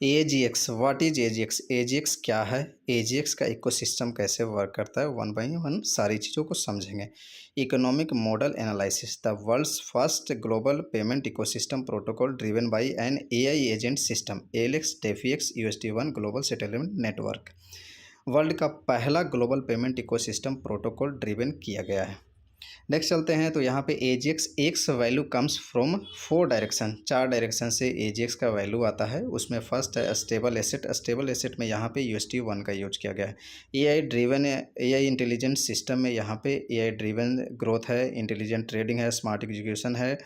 एजीएक्स, what is एजीएक्स? एजीएक्स क्या है? एजीएक्स का इकोसिस्टम कैसे वर्क करता है, वन बाई वन सारी चीज़ों को समझेंगे। Economic model analysis, the world's first global payment ecosystem protocol driven by an AI agent system, Alex DeFi X USD1 global settlement network. World का पहला global payment ecosystem protocol driven किया गया है। Next चलते हैं तो यहाँ पे AGX X value comes from 4 direction, 4 direction से एजीएक्स का वैल्यू आता है। उसमें फर्स्ट है स्टेबल एसेट, स्टेबल एसेट में यहाँ पे USD1 का यूज किया गया है। AI driven, AI intelligent system में यहाँ पे एआई ड्रिवन ग्रोथ है, इंटेलिजेंट ट्रेडिंग है, स्मार्ट एग्जीक्यूशन है,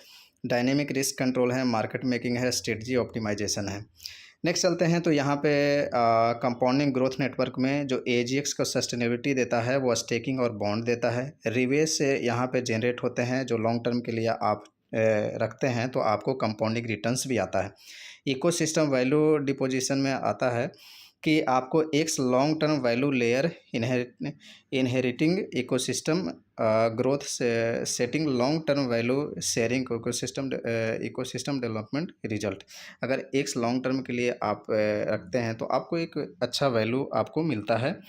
डायनेमिक रिस्क कंट्रोल है, मार्केट मेकिंग है, स्ट्रेटजी ऑप्टिमाइजेशन है। नेक्स्ट चलते हैं तो यहाँ पे कंपाउंडिंग ग्रोथ नेटवर्क में जो एजीएक्स को सस्टेनेबिलिटी देता है वो स्टेकिंग और बॉन्ड देता है। रिवेज से यहाँ पे जनरेट होते हैं जो लॉन्ग टर्म के लिए आप रखते हैं तो आपको कंपाउंडिंग रिटर्न्स भी आता है। इकोसिस्टम वैल्यू डिपोजिशन में आता है कि आपको एक long term value layer inheriting ecosystem growth से setting long term value sharing ecosystem development result. अगर एक लॉन्ग टर्म के लिए आप रखते हैं तो आपको एक अच्छा वैल्यू आपको मिलता है।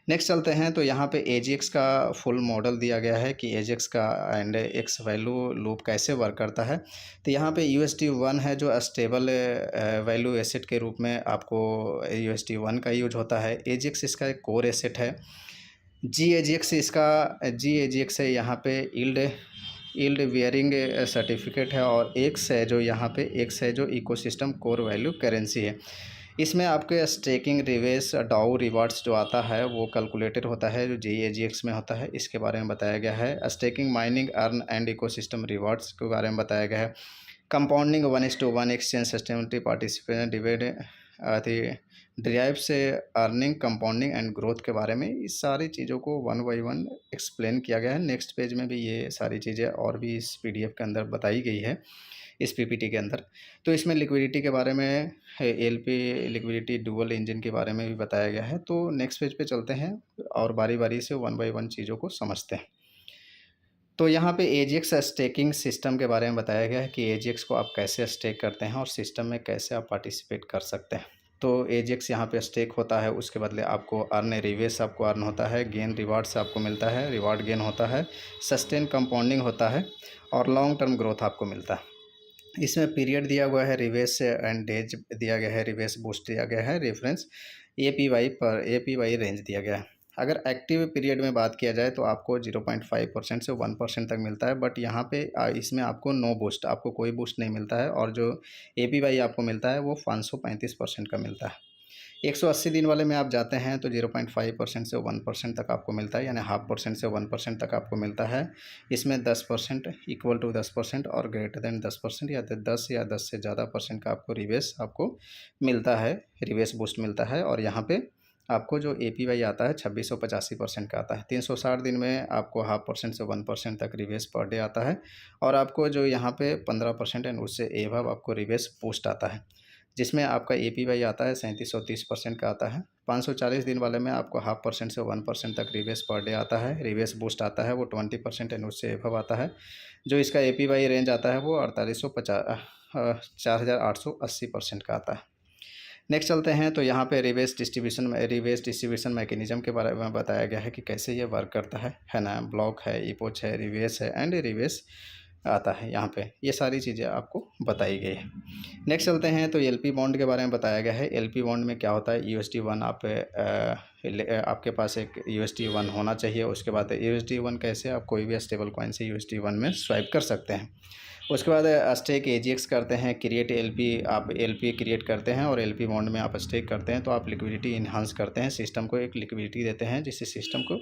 नेक्स्ट चलते हैं तो यहाँ पे एजीएक्स का फुल मॉडल दिया गया है कि एजीएक्स का एंड एक्स वैल्यू लूप कैसे वर्क करता है। तो यहाँ पे USD1 है जो स्टेबल वैल्यू एसेट के रूप में आपको USD1 का यूज होता है। एजीएक्स इसका एक कोर एसेट है। जी एजीएक्स है यहाँ पे यील्ड वियरिंग सर्टिफिकेट है, और एक्स है जो यहाँ पे एक्स है जो इकोसिस्टम कोर वैल्यू करेंसी है। इसमें आपके स्टेकिंग रिवेस डाउ रिवार्ड्स जो आता है वो कैलकुलेटेड होता है जो JEGX में होता है, इसके बारे में बताया गया है। Staking mining earn and ecosystem rewards के बारे में बताया गया है। Compounding 1:1 exchange sustainability participation divide drive से अर्निंग कंपाउंडिंग एंड ग्रोथ के बारे में इस सारी चीज़ों को वन बाई वन एक्सप्लेन किया गया है। नेक्स्ट पेज में भी ये सारी चीज़ें और भी इस PDF के अंदर बताई गई है, इस PPT के अंदर। तो इसमें लिक्विडिटी के बारे में LP लिक्विडिटी डुअल इंजन के बारे में भी बताया गया है। तो नेक्स्ट पेज पे चलते हैं और बारी बारी से वन बाई वन चीज़ों को समझते हैं। तो यहाँ पे एजीएक्स स्टेकिंग सिस्टम के बारे में बताया गया है कि एजीएक्स को आप कैसे स्टेक करते हैं और सिस्टम में कैसे आप पार्टिसिपेट कर सकते हैं। तो एजीएक्स यहाँ पे स्टेक होता है, उसके बदले आपको अर्न रिवेस आपको अर्न होता है, गेन रिवार्ड से आपको मिलता है, रिवार्ड गेन होता है, सस्टेन कंपाउंडिंग होता है और लॉन्ग टर्म ग्रोथ आपको मिलता है। इसमें पीरियड दिया हुआ है, रिवेस एंड डेज दिया गया है, रिवेस बूस्ट दिया गया है, रेफरेंस APY रेंज दिया गया है। अगर एक्टिव पीरियड में बात किया जाए तो आपको 0.5% से 1% तक मिलता है, बट यहाँ पे इसमें आपको नो बूस्ट, आपको कोई बूस्ट नहीं मिलता है, और जो APY आपको मिलता है वो 535% का मिलता है। 180 दिन वाले में आप जाते हैं तो 0.5% से 1% तक आपको मिलता है, यानी 0.5% से 1% तक आपको मिलता है। इसमें 10% इक्वल टू 10% और ग्रेटर देन 10% या 10 से ज़्यादा परसेंट का आपको रिवेस आपको मिलता है, रिवेस बूस्ट मिलता है। और यहाँ पे आपको जो APY आता है 2685% का आता है। 360 दिन में आपको 0.5% से 1% तक रिवेस पर डे आता है, और आपको जो यहाँ पे 15% एंड उससे एबव आपको रिवेस बूस्ट आता है, जिसमें आपका APY आता है 3730% का आता है। 540 दिन वाले में आपको 0.5% से 1% तक रिवेस पर डे आता है, रिवेस बूस्ट आता है वो 20% एंड उससे एबव आता है। जो इसका APY रेंज आता है वो 4880 का आता है। नेक्स्ट चलते हैं तो यहाँ पे रिवेस डिस्ट्रीब्यूशन मैकेनिज्म के बारे में बताया गया है कि कैसे ये वर्क करता है ना। ब्लॉक है, इपोच है, रिवेस है एंड रिवेस आता है, यहाँ पे ये सारी चीज़ें आपको बताई गई है। नेक्स्ट चलते हैं तो LP बॉन्ड के बारे में बताया गया है। LP बॉन्ड में क्या होता है, USD1 आपके पास एक USD1 होना चाहिए। उसके बाद USD1 कैसे आप कोई भी स्टेबल कॉइन से USD1 में स्वाइप कर सकते हैं। उसके बाद स्टेक AGX करते हैं, क्रिएट LP, आप LP क्रिएट करते हैं और LP बॉन्ड में आप स्टेक करते हैं तो आप लिक्विडिटी इन्हांस करते हैं, सिस्टम को एक लिक्विडिटी देते हैं जिससे सिस्टम को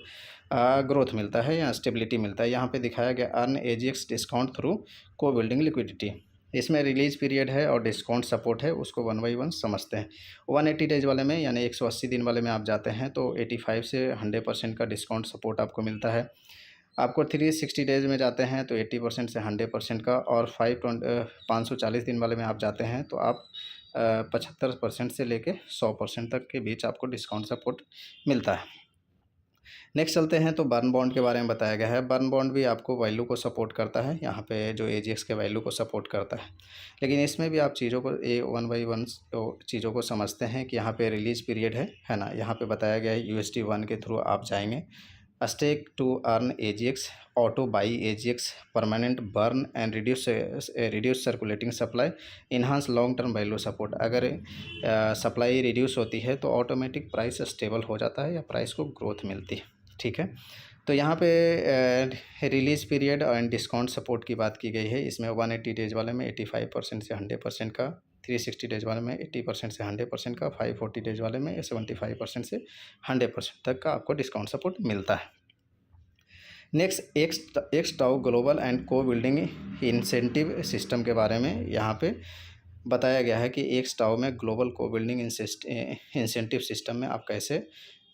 ग्रोथ मिलता है या स्टेबिलिटी मिलता है। यहाँ पे दिखाया गया अर्न AGX डिस्काउंट थ्रू को बिल्डिंग लिक्विडिटी। इसमें रिलीज पीरियड है और डिस्काउंट सपोर्ट है, उसको वन बाई वन समझते हैं। 180 डेज वाले में यानी 180 दिन वाले में आप जाते हैं तो 85 से 100% का डिस्काउंट सपोर्ट आपको मिलता है। आपको 360 डेज में जाते हैं तो 80% से 100% का, और 540 दिन वाले में आप जाते हैं तो आप 75% से लेके 100% तक के बीच आपको डिस्काउंट सपोर्ट मिलता है। नेक्स्ट चलते हैं तो बर्न बॉन्ड के बारे में बताया गया है। बर्न बॉन्ड भी आपको वैल्यू को सपोर्ट करता है, यहाँ पे जो AGX के वैल्यू को सपोर्ट करता है। लेकिन इसमें भी आप चीज़ों को वन बाई वन चीज़ों को समझते हैं कि यहाँ पे रिलीज पीरियड है ना। यहाँ पे बताया गया है USD1 के थ्रू आप जाएंगे। Stake to earn AGX, auto buy AGX, permanent burn and reduce circulating supply, enhance long term value support. अगर सप्लाई रिड्यूस होती है तो ऑटोमेटिक प्राइस स्टेबल हो जाता है या प्राइस को ग्रोथ मिलती है। ठीक है, तो यहाँ पे release period and discount support की बात की गई है। इसमें 180 डेज वाले में 85% से 100% का, 360 डेज वाले में 80% से 100% का, 540 डेज वाले में 75% से 100% तक का आपको डिस्काउंट सपोर्ट मिलता है। नेक्स्ट एक्स टाउ ग्लोबल एंड को बिल्डिंग इंसेंटिव सिस्टम के बारे में यहाँ पे बताया गया है कि एक्स टाउ में ग्लोबल को बिल्डिंग इंसेंटिव सिस्टम में आप कैसे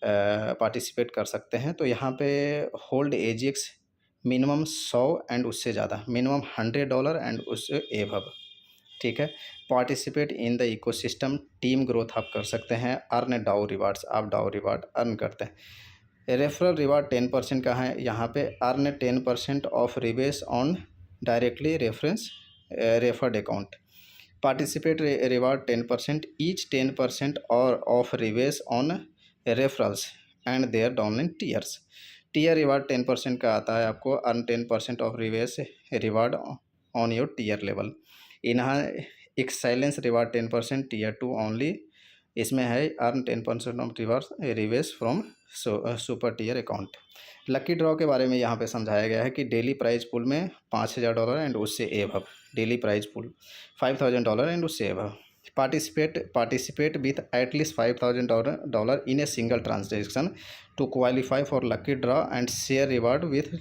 पार्टिसिपेट कर सकते हैं। तो यहाँ पे होल्ड AGX मिनिमम 100 एंड उससे ज़्यादा, मिनिमम $100 एंड उससे एबव। ठीक है, participate in the ecosystem, team growth आप कर सकते हैं। अर्न डाउ रिवार्ड्स, आप डाउ रिवार्ड अर्न करते हैं। रेफरल रिवार्ड 10% का है, यहाँ पे earn 10% of rebase on directly referred account. Participate reward 10%, each 10% और of rebase on referrals and their downline tiers. Tier reward 10% का आता है आपको। Earn 10% of rebase reward on your tier level. इन्हा एक्साइलेंस रिवार्ड 10%, टीयर 2 ओनली। इसमें है earn 10% of rebase from super tier account. Lucky draw के बारे में यहाँ पे समझाया गया है कि डेली प्राइज पुल में $5000 एंड उससे above, daily prize pool $5000 and उससे above. Participate with at least $5000 in a single transaction to qualify for lucky draw and share reward with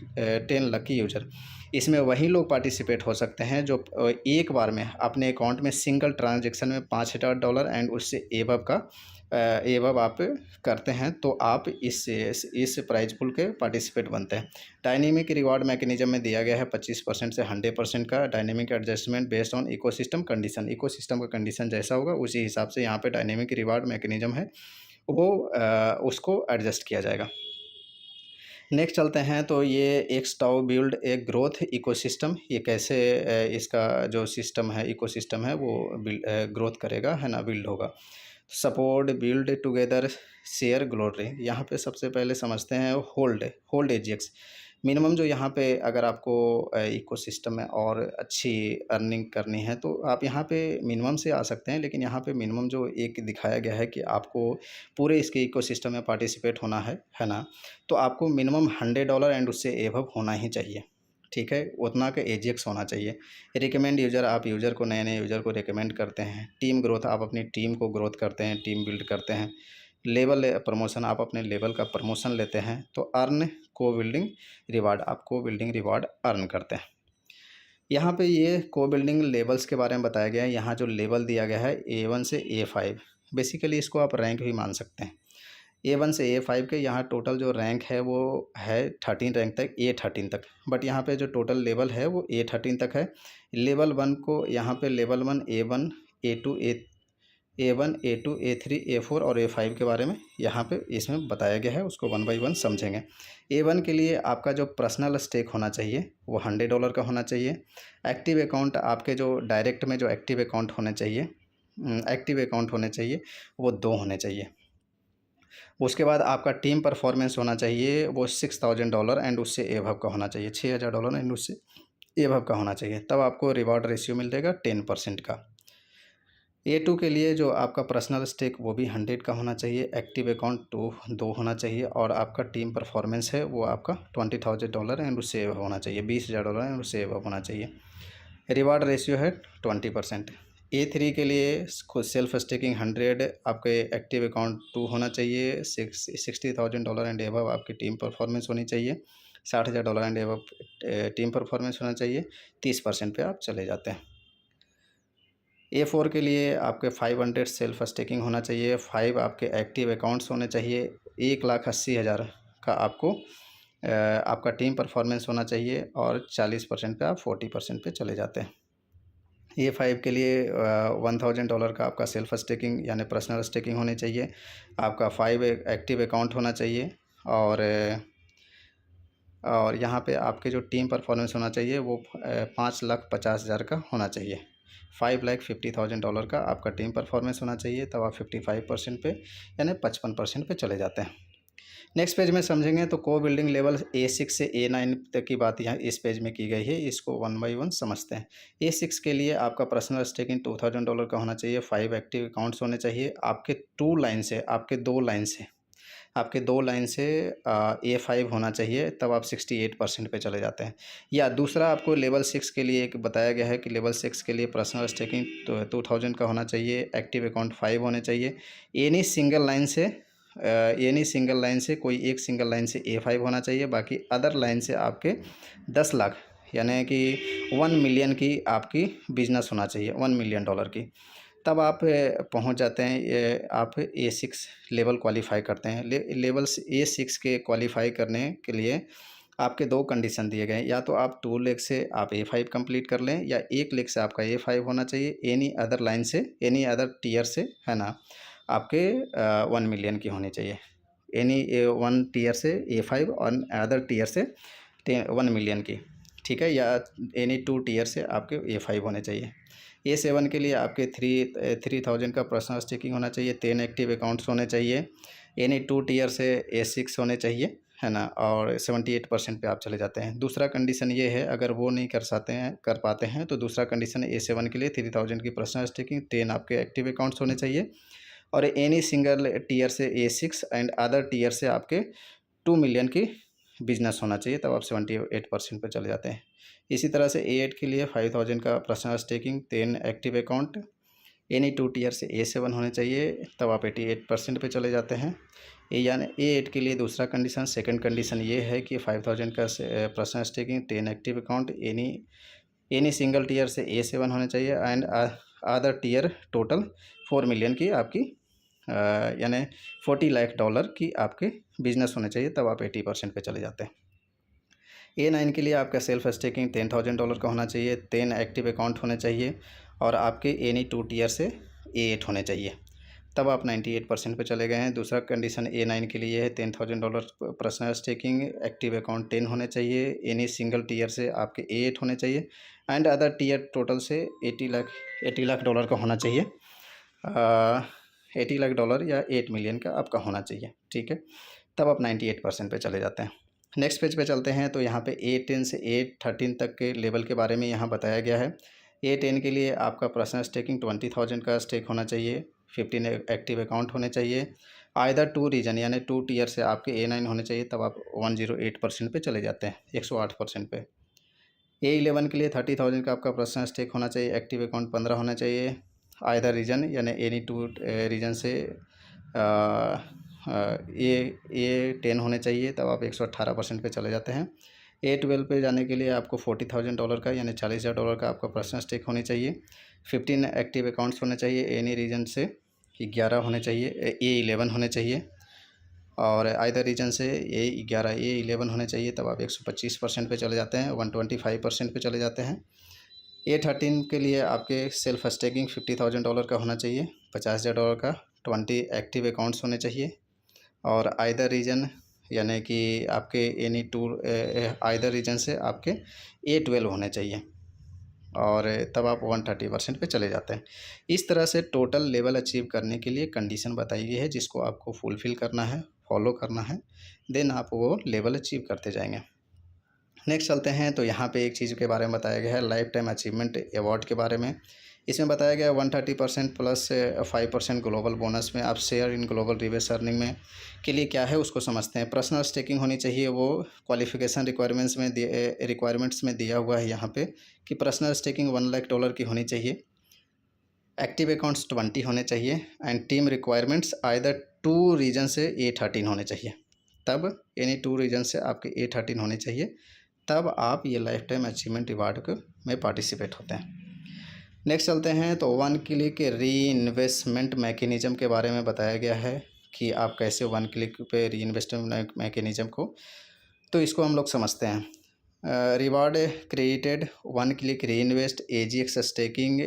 10 lucky user. इसमें वही लोग पार्टिसिपेट हो सकते हैं जो एक बार में अपने अकाउंट में सिंगल ट्रांजेक्शन में $5000 एंड उससे एबव आप करते हैं, तो आप इस प्राइज पुल के पार्टिसिपेट बनते हैं। डायनेमिक रिवार्ड मैकेनिज्म में दिया गया है 25% से 100% का dynamic adjustment based on ecosystem condition. Ecosystem का कंडीशन जैसा होगा उसी हिसाब से यहाँ पे डायनेमिक रिवार्ड मैकेनिज्म है वो उसको एडजस्ट किया जाएगा। नेक्स्ट चलते हैं तो ये एक्स टाउ बिल्ड एक ग्रोथ इकोसिस्टम। ये कैसे इसका जो सिस्टम है, इकोसिस्टम है, वो ग्रोथ करेगा, है ना, बिल्ड होगा। Support build together share glory. यहाँ पे सबसे पहले समझते हैं होल्ड AGX। मिनिमम जो यहाँ पे अगर आपको इकोसिस्टम में और अच्छी अर्निंग करनी है तो आप यहाँ पे मिनिमम से आ सकते हैं। लेकिन यहाँ पे मिनिमम जो एक दिखाया गया है कि आपको पूरे इसके इकोसिस्टम में पार्टिसिपेट होना है ना, तो आपको मिनिमम $100 एंड उससे एबव होना ही चाहिए। ठीक है, उतना का AGX होना चाहिए। रिकमेंड यूज़र, आप यूज़र को, नए यूज़र को रिकमेंड करते हैं। टीम ग्रोथ, आप अपनी टीम को ग्रोथ करते हैं, टीम बिल्ड करते हैं। लेवल प्रमोशन, आप अपने लेवल का प्रमोशन लेते हैं। तो अर्न को बिल्डिंग रिवार्ड, आप को बिल्डिंग रिवार्ड अर्न करते हैं। यहाँ पे ये को बिल्डिंग लेवल्स के बारे में बताया गया है। यहाँ जो लेवल दिया गया है A1 से A5, बेसिकली इसको आप रैंक भी मान सकते हैं। A1 से A5 के यहाँ टोटल जो रैंक है वो है 13 रैंक तक, A13 तक। बट यहाँ पे जो टोटल लेवल है वो A13 तक है। लेवल 1 को यहाँ पे level 1 A1 A1 A2 A3 A4 और A5 के बारे में यहाँ पे इसमें बताया गया है, उसको 1 बाई 1 समझेंगे। A1 के लिए आपका जो पर्सनल स्टेक होना चाहिए वो $100 का होना चाहिए। एक्टिव अकाउंट, आपके जो डायरेक्ट में जो एक्टिव अकाउंट होने चाहिए वो 2 होने चाहिए। उसके बाद आपका टीम परफॉर्मेंस होना चाहिए वो $6000 एंड उससे एबव का होना चाहिए, $6000 एंड उससे एबव का होना चाहिए। तब आपको रिवॉर्ड रेशियो मिलेगा 10% का। A2 के लिए जो आपका पर्सनल स्टेक वो भी 100 का होना चाहिए। एक्टिव अकाउंट 2 होना चाहिए और आपका टीम परफॉर्मेंस है वो आपका $20000 एंड उससे एबव होना चाहिए, $20000 एंड उससे एबव होना चाहिए। रिवार्ड रेशियो है 20%। A3 के लिए खुद सेल्फ स्टेकिंग 100, आपके एक्टिव अकाउंट 2 होना चाहिए, $60,000 एंड एबव आपकी टीम परफॉर्मेंस होनी चाहिए, $60,000 एंड एबव टीम परफॉर्मेंस होना चाहिए। 30% पे आप चले जाते हैं। A4 के लिए आपके 500 सेल्फ स्टेकिंग होना चाहिए, 5 आपके एक्टिव अकाउंट्स होने चाहिए, 1,80,000 का आपको आपका टीम परफॉर्मेंस होना चाहिए और 40% पे आप 40% पे चले जाते हैं। A5 के लिए $1000 का आपका सेल्फ स्टेकिंग यानी पर्सनल स्टेकिंग होनी चाहिए, आपका 5 एक्टिव अकाउंट होना चाहिए और यहाँ पे आपके जो टीम परफॉर्मेंस होना चाहिए वो 5,50,000 का होना चाहिए। $5,50,000 का आपका टीम परफॉर्मेंस होना चाहिए, तब आप 55% पे यानी 55% पे चले जाते हैं। नेक्स्ट पेज में समझेंगे तो को बिल्डिंग लेवल A6 से A9 तक की बात यहाँ इस पेज में की गई है, इसको 1 बाई 1 समझते हैं। A6 के लिए आपका पर्सनल स्टेकिंग $2,000 का होना चाहिए, 5 एक्टिव अकाउंट्स होने चाहिए, आपके 2 लाइन से आपके 2 लाइन से A5 होना चाहिए, तब आप 68% पे चले जाते हैं। या दूसरा आपको लेवल 6 के लिए एक बताया गया है कि लेवल 6 के लिए पर्सनल स्टेकिंग तो 2000 का होना चाहिए, एक्टिव अकाउंट 5 होने चाहिए। एनी सिंगल लाइन से कोई एक सिंगल लाइन से A5 होना चाहिए, बाकी अदर लाइन से आपके 10 लाख यानी कि 1 मिलियन की आपकी बिजनेस होना चाहिए, $1 मिलियन की। तब आप पहुंच जाते हैं, आप A6 लेवल क्वालिफाई करते हैं। लेवल A6 के क्वालिफाई करने के लिए आपके 2 कंडीशन दिए गए हैं, या तो आप 2 लेग से आप A5 कंप्लीट कर लें, या 1 लेग से आपका A5 होना चाहिए, एनी अदर लाइन से, एनी अदर टीयर से, है ना, आपके 1 मिलियन की होनी चाहिए। एनी 1 टीयर से A5 और अदर टीयर से 1 मिलियन की, ठीक है, या एनी 2 टीयर से आपके A5 होने चाहिए। A7 के लिए आपके 3,000 का पर्सनल स्टेकिंग होना चाहिए, 10 एक्टिव अकाउंट्स होने चाहिए, एनी 2 टीयर से A6 होने चाहिए, है ना, और 78% पे आप चले जाते हैं। दूसरा कंडीशन ये है, अगर वो नहीं कर पाते हैं तो दूसरा कंडीशन A7 के लिए 3,000 की पर्सनल स्टेकिंग, 10 आपके एक्टिव अकाउंट्स होने चाहिए, और एनी सिंगल टीयर से A6 एंड अदर टीयर से आपके 2 मिलियन की बिजनेस होना चाहिए, तब आप 78% पर चले जाते हैं। इसी तरह से A8 के लिए 5,000 का personal staking, 10 active account, any 2 tier से A7 होने चाहिए, तब आप 88% पे चले जाते हैं। यानी A8 के लिए दूसरा कंडीशन, सेकंड कंडीशन ये है कि 5,000 का personal staking, 10 active account, any single tier से A7 होने चाहिए, and other tier total 4 million की आपकी यानी $40 लाख की आपके बिजनेस होने चाहिए, तब आप 80% पे चले जाते हैं। A9 के लिए आपका सेल्फ स्टेकिंग $10,000 का होना चाहिए, 10 एक्टिव अकाउंट होने चाहिए, और आपके एनी 2 टीयर से A8 होने चाहिए, तब आप 98% पे चले गए हैं। दूसरा कंडीशन A9 के लिए है $10,000 पर्सनल स्टेकिंग, एक्टिव अकाउंट 10 होने चाहिए, एनी सिंगल टीयर से आपके A8 होने चाहिए, एंड अदर टीयर टोटल से $80 लाख का होना चाहिए, $80 लाख या 8 मिलियन का आपका होना चाहिए, ठीक है, तब आप 98% पे चले जाते हैं। नेक्स्ट पेज पे चलते हैं तो यहाँ पे A10 से A13 तक के लेवल के बारे में यहाँ बताया गया है। A10 के लिए आपका पर्सनल स्टेकिंग 20,000 का स्टेक होना चाहिए, 15 एक्टिव अकाउंट होने चाहिए, आइदर 2 रीजन यानी 2 टीयर से आपके A9 होने चाहिए, तब आप 108% पे चले जाते हैं, 108% पे। A11 के लिए 30,000 का आपका पर्सनल स्टेक होना चाहिए, एक्टिव अकाउंट 15 होना चाहिए, आइदर रीजन यानी एनी 2 रीजन से A10 होने चाहिए, तब आप 118% पे चले जाते हैं। A12 पे जाने के लिए आपको $40,000 का यानी $40,000 का आपका पर्सनल स्टेक होनी चाहिए, 15 एक्टिव अकाउंट्स होने चाहिए, एनी रीजन से 11 होने चाहिए, A11 होने चाहिए, और आइदर रीजन से A11 A11 होने चाहिए, तब आप 125% पे चले जाते हैं, 125% पे चले जाते हैं। A13 के लिए आपके सेल्फ स्टेकिंग $50,000 का होना चाहिए, $50,000 का, 20 एक्टिव अकाउंट्स होने चाहिए, और आइदर रीजन यानी कि आपके एनी 2 आइदर रीजन से आपके A12 होने चाहिए, और तब आप 130% पे चले जाते हैं। इस तरह से टोटल लेवल अचीव करने के लिए कंडीशन बताई गई है, जिसको आपको फुलफ़िल करना है, फॉलो करना है, देन आप वो लेवल अचीव करते जाएंगे। नेक्स्ट चलते हैं तो यहाँ पे एक चीज़ के बारे में बताया गया है, लाइफ टाइम अचीवमेंट अवार्ड के बारे में। इसमें बताया गया 130% प्लस 5% ग्लोबल बोनस में आप share in global reverse earning में के लिए क्या है उसको समझते हैं। पर्सनल स्टेकिंग होनी चाहिए, वो क्वालिफिकेशन रिक्वायरमेंट्स में दिया हुआ है यहाँ पे कि पर्सनल स्टेकिंग $1 लाख की होनी चाहिए, एक्टिव अकाउंट्स 20 होने चाहिए, and team requirements either 2 region से A13 होने चाहिए, तब एनी 2 रीजन से आपके A13 होने चाहिए, तब आप ये लाइफ टाइम अचीवमेंट रिवार्ड में पार्टिसिपेट होते हैं। नेक्स्ट चलते हैं तो 1 क्लिक री इन्वेस्टमेंट मैकेनिज़्म के बारे में बताया गया है कि आप कैसे 1 क्लिक पे री इन्वेस्टमेंट मैकेनिज़्म को, तो इसको हम लोग समझते हैं। Reward created 1 click reinvest AGX staking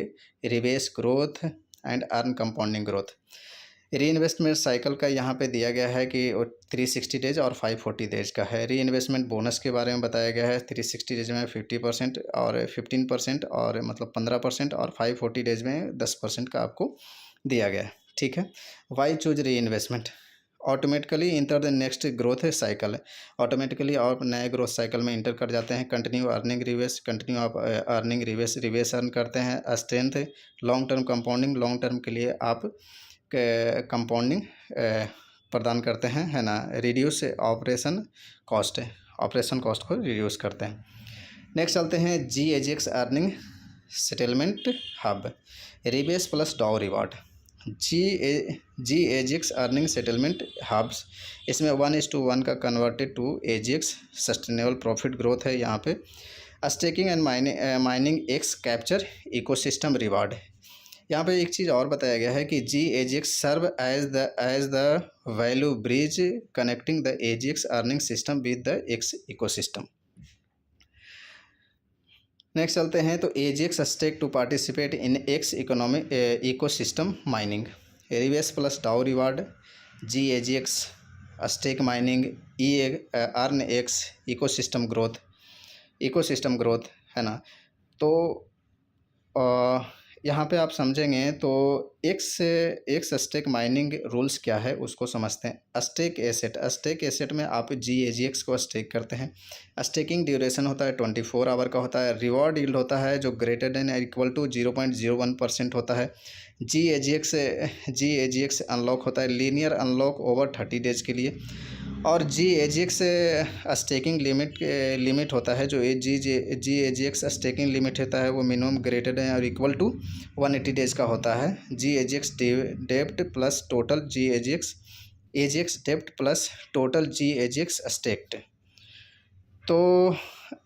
रिवेस growth and earn compounding growth. Reinvestment cycle का यहाँ पे दिया गया है कि 360 डेज और 540 डेज का है। री इन्वेस्टमेंट बोनस के बारे में बताया गया है। 360 डेज में 50% और 15% और मतलब 15% और 540 डेज में 10% का आपको दिया गया है। ठीक है। वाई चूज री investment? Automatically enter the next growth cycle. Automatically आप नए ग्रोथ साइकिल में इंटर कर जाते हैं। कंटिन्यू अर्निंग रिवेस, कंटिन्यू आप अर्निंग रिवेस अर्न करते हैं। Strength long term compounding, long term के लिए आप कंपाउंडिंग प्रदान करते हैं, है ना। Reduce operation cost, operation cost को रिड्यूस करते हैं। नेक्स्ट चलते हैं GAGX earning settlement hub, rebase plus डाउ reward. GAGX earning settlement hubs, इसमें 1:1 का converted to AGX sustainable profit growth है यहाँ पे। Staking and mining X capture ecosystem reward. यहाँ पे एक चीज़ और बताया गया है कि GAGX serve as the value bridge connecting the AGX earning system with the X ecosystem. Next चलते हैं तो AGX stake to participate in X economic ecosystem mining, रिवेस प्लस डाउ reward. GAGX stake mining earn X ecosystem growth, है ना। तो यहाँ पे आप समझेंगे तो एक्स स्टेक माइनिंग रूल्स क्या है उसको समझते हैं। स्टेक एसेट में आप GAGX को स्टेक करते हैं। स्टेकिंग ड्यूरेशन होता है 24 आवर का होता है। रिवॉर्ड यील्ड होता है जो ग्रेटर देन इक्वल टू 0.01% होता है। GAGX अनलॉक होता है लीनियर अनलॉक ओवर 30 डेज के लिए। और GAGX स्टेकिंग लिमिट होता है जो GAGX स्टेकिंग लिमिट होता है वो मिनिमम ग्रेटर देन और इक्वल टू 180 डेज का होता है। GAGX डेप्ट प्लस टोटल AGX डेप्ट प्लस टोटल GAGX स्टेक्ड। तो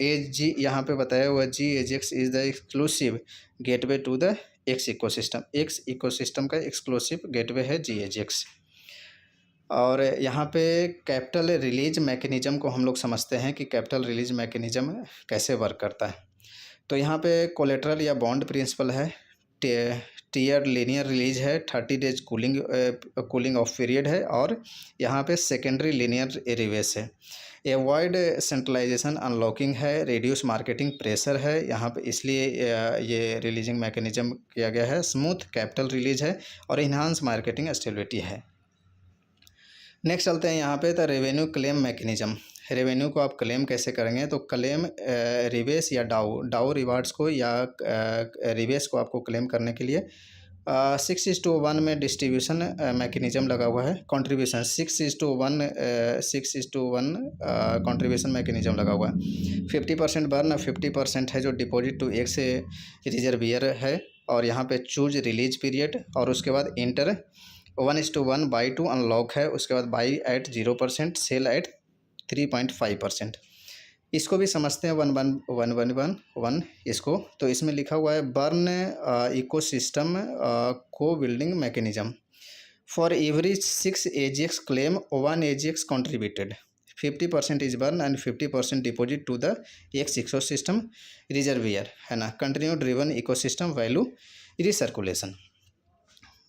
यहाँ पे बताया हुआ GAGX is the exclusive gateway to the X ecosystem का एक्सक्लूसिव गेटवे है GAGX। और यहाँ पे कैपिटल रिलीज मैकेनिज़्म को हम लोग समझते हैं कि कैपिटल रिलीज मैकेनिज़्म कैसे वर्क करता है। तो यहाँ पे कोलेटरल या बॉन्ड प्रिंसिपल है, टीयर लीनियर रिलीज है, 30 डेज कूलिंग ऑफ पीरियड है, और यहाँ पे सेकेंडरी लीनियर रिवेस है। एवॉइड सेंट्रलाइजेशन अनलॉकिंग है, रिड्यूस मार्केटिंग प्रेशर है यहाँ पे, इसलिए ये रिलीजिंग मैकेनिज़्म किया गया है। स्मूथ कैपिटल रिलीज है और इन्हांस मार्केटिंग स्टेबिलिटी है। नेक्स्ट चलते हैं यहाँ पे तो रेवेन्यू क्लेम मैकेनिज़्म। रेवेन्यू को आप क्लेम कैसे करेंगे? तो क्लेम रिवेस या डाउ रिवार्ड्स को या रिवेस को आपको क्लेम करने के लिए 6:1 में डिस्ट्रीब्यूशन मैकेनिज़्म लगा हुआ है। कंट्रीब्यूशन 6:1 कंट्रीब्यूशन मैकेनिज़्म लगा हुआ है। 50% बर्न और 50% है जो डिपॉजिट टू एक्स रिजर्वियर है। और यहाँ पे चूज रिलीज पीरियड, और उसके बाद इंटर 1:1 बाई टू अनलॉक है। उसके बाद बाई एट 0%, सेल एट 3.5%। इसको भी समझते हैं 1 इसको। तो इसमें लिखा हुआ है बर्न इकोसिस्टम को building mechanism for every 6 AGX claim 1 AGX contributed 50% is burn and 50% deposit to the X ecosystem reservoir, है ना। Continue driven ecosystem value recirculation.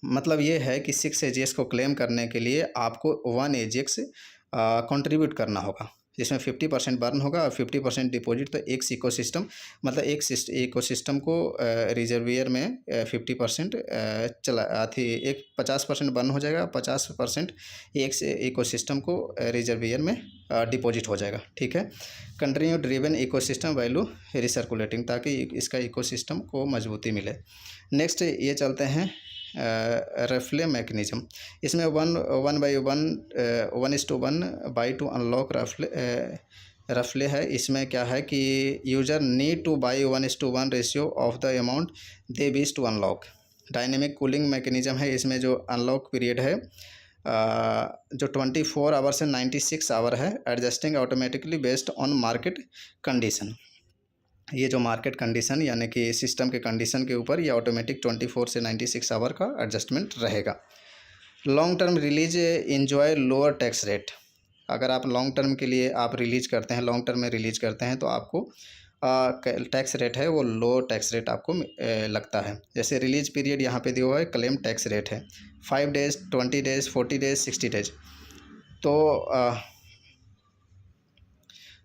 मतलब ये है कि 6 AGX को क्लेम करने के लिए आपको 1 AGX कंट्रीब्यूट करना होगा, जिसमें 50% बर्न होगा और 50% डिपॉजिट। तो एक इकोसिस्टम मतलब एक इकोसिस्टम को रिजर्वियर में 50% एक 50% बर्न हो जाएगा, 50% एक इकोसिस्टम को रिजर्वियर में डिपॉजिट हो जाएगा। ठीक है। Continue driven ecosystem value recirculating, ताकि इसका इकोसिस्टम को मजबूती मिले। नेक्स्ट ये चलते हैं रेफले मैकेनिज़्म। इसमें 1:1 बाई टू अनलॉक रफले है। इसमें क्या है कि user need to buy 1:1 ratio of the amount they wish to unlock. Dynamic cooling mechanism है। इसमें जो अनलॉक पीरियड है जो 24 आवर से 96 आवर है, adjusting automatically based on market condition. ये जो मार्केट कंडीशन यानी कि सिस्टम के कंडीशन के ऊपर ये ऑटोमेटिक 24 से 96 आवर का एडजस्टमेंट रहेगा। Long term release enjoy lower tax rate. अगर आप लॉन्ग टर्म के लिए आप रिलीज करते हैं, लॉन्ग टर्म में रिलीज करते हैं तो आपको टैक्स रेट है वो लो टैक्स रेट आपको लगता है। जैसे रिलीज पीरियड यहाँ पे दिया हुआ है, क्लेम टैक्स रेट है 5 डेज़, 20 डेज़, 40 डेज़, 60 डेज़। तो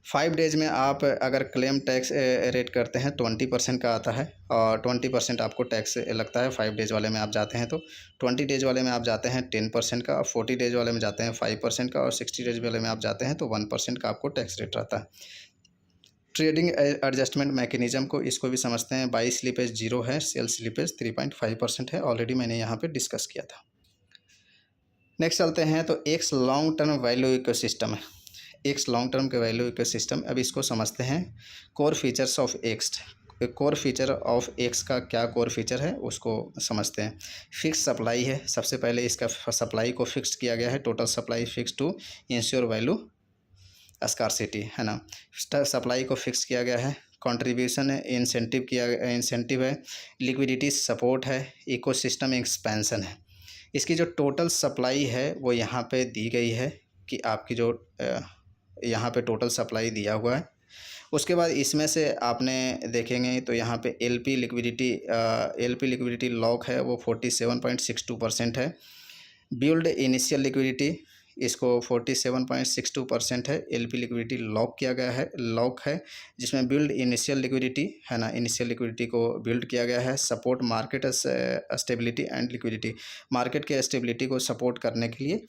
5 डेज़ में आप अगर क्लेम टैक्स रेट करते हैं 20% का आता है और 20% आपको टैक्स लगता है। 5 डेज़ वाले में आप जाते हैं तो 20 डेज़ वाले में आप जाते हैं 10% का, और 40 डेज़ वाले में जाते हैं 5% का, और 60 डेज़ वाले में आप जाते हैं तो 1% का आपको टैक्स रेट रहता है। ट्रेडिंग एडजस्टमेंट मैकेनिज़्म को इसको भी समझते हैं। बाई स्लिपेज 0 है, सेल स्लिपेज 3.5% है, ऑलरेडी मैंने यहाँ पे डिस्कस किया था। नेक्स्ट चलते हैं तो x long term value ecosystem है। एक्स लॉन्ग टर्म के वैल्यू इकोसिस्टम, अब इसको समझते हैं। Core features of x, core feature of x का क्या कोर फीचर है उसको समझते हैं। फिक्स सप्लाई है, सबसे पहले इसका सप्लाई को फिक्स किया गया है, total supply fix to ensure value scarcity, है ना। सप्लाई को फिक्स किया गया है। कंट्रीब्यूशन है, इंसेंटिव है, लिक्विडिटी सपोर्ट है, इकोसिस्टम एक्सपेंशन है। इसकी जो टोटल सप्लाई है वो यहाँ पे दी गई है कि आपकी जो यहाँ पे टोटल सप्लाई दिया हुआ है। उसके बाद इसमें से आपने देखेंगे तो यहाँ पे एलपी लिक्विडिटी लॉक है वो 47.62% है। बिल्ड इनिशियल लिक्विडिटी इसको 47.62% है। एलपी लिक्विडिटी लॉक किया गया है, लॉक है, जिसमें बिल्ड इनिशियल लिक्विडिटी है ना, इनिशियल लिक्विडिटी को बिल्ड किया गया है। Support market stability and liquidity, market के स्टेबिलिटी को सपोर्ट करने के लिए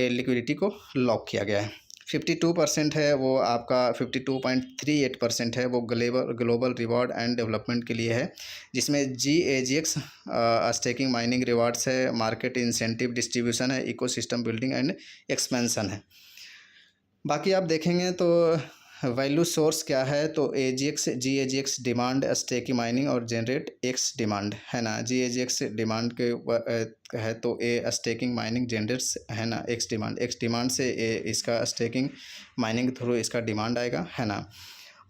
लिक्विडिटी को लॉक किया गया है। 52% है वो आपका, 52.38% है वो ग्लोबल रिवॉर्ड एंड डेवलपमेंट के लिए है, जिसमें GAGX स्टेकिंग माइनिंग रिवार्ड्स है, मार्केट इंसेंटिव डिस्ट्रीब्यूशन है, इकोसिस्टम बिल्डिंग एंड एक्सपेंशन है। बाकी आप देखेंगे तो वैल्यू सोर्स क्या है, तो GAGX डिमांड, स्टेकिंग माइनिंग और जनरेट एक्स डिमांड, है ना। GAGX डिमांड के है तो स्टेकिंग माइनिंग जनरेट्स, है ना, एक्स डिमांड से इसका स्टेकिंग माइनिंग थ्रू इसका डिमांड आएगा, है ना।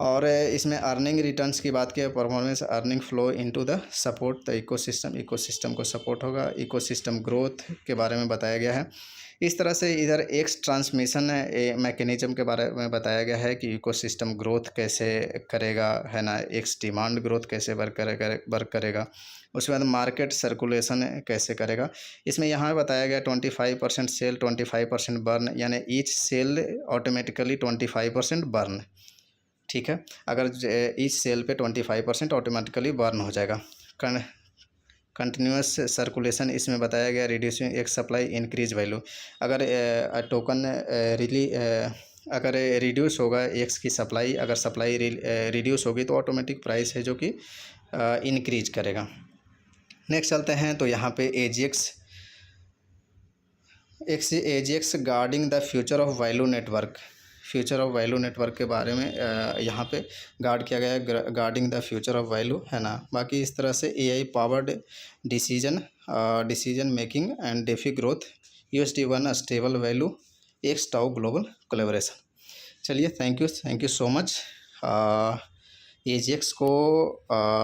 और इसमें अर्निंग रिटर्न्स की बात किया, performance earning flow into the support the ecosystem को सपोर्ट होगा। इकोसिस्टम ग्रोथ के बारे में बताया गया है। इस तरह से इधर एक्स ट्रांसमिशन मैकेनिज्म के बारे में बताया गया है कि इकोसिस्टम ग्रोथ कैसे करेगा, है ना, एक्स डिमांड ग्रोथ कैसे वर्क करेगा। उसके बाद मार्केट सर्कुलेशन कैसे करेगा। इसमें यहाँ बताया गया 25% सेल, 25% बर्न, यानी ईच सेल ऑटोमेटिकली 25% बर्न, ठीक है। अगर ईच सेल पे 25% ऑटोमेटिकली बर्न हो जाएगा। कंटिन्यूस सर्कुलेशन इसमें बताया गया, रिड्यूसिंग एक सप्लाई इंक्रीज वैल्यू। अगर टोकन अगर रिड्यूस होगा एक्स की सप्लाई, अगर सप्लाई रिड्यूस होगी तो ऑटोमेटिक प्राइस है जो कि इंक्रीज करेगा। नेक्स्ट चलते हैं तो यहाँ पे AGX guarding the future of value network, future of value network के बारे में यहाँ पे गार्ड किया गया है, guarding the future of value, है ना। बाकी इस तरह से AI powered decision making and DeFi growth, USD1 stable value, X टाउ ग्लोबल कोलैबोरेशन। चलिए, thank you so much. AGX को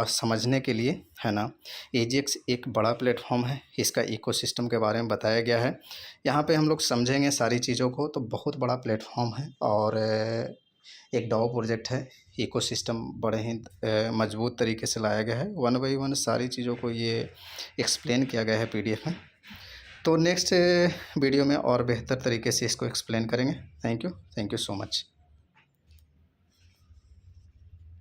समझने के लिए, है ना, AGX एक बड़ा प्लेटफॉर्म है, इसका इकोसिस्टम के बारे में बताया गया है। यहाँ पे हम लोग समझेंगे सारी चीज़ों को, तो बहुत बड़ा प्लेटफॉर्म है और एक DAO प्रोजेक्ट है। इकोसिस्टम बड़े ही मजबूत तरीके से लाया गया है, 1 बाई 1 सारी चीज़ों को ये एक्सप्लेन किया गया है PDF में। तो नेक्स्ट वीडियो में और बेहतर तरीके से इसको एक्सप्लेन करेंगे। Thank you so much.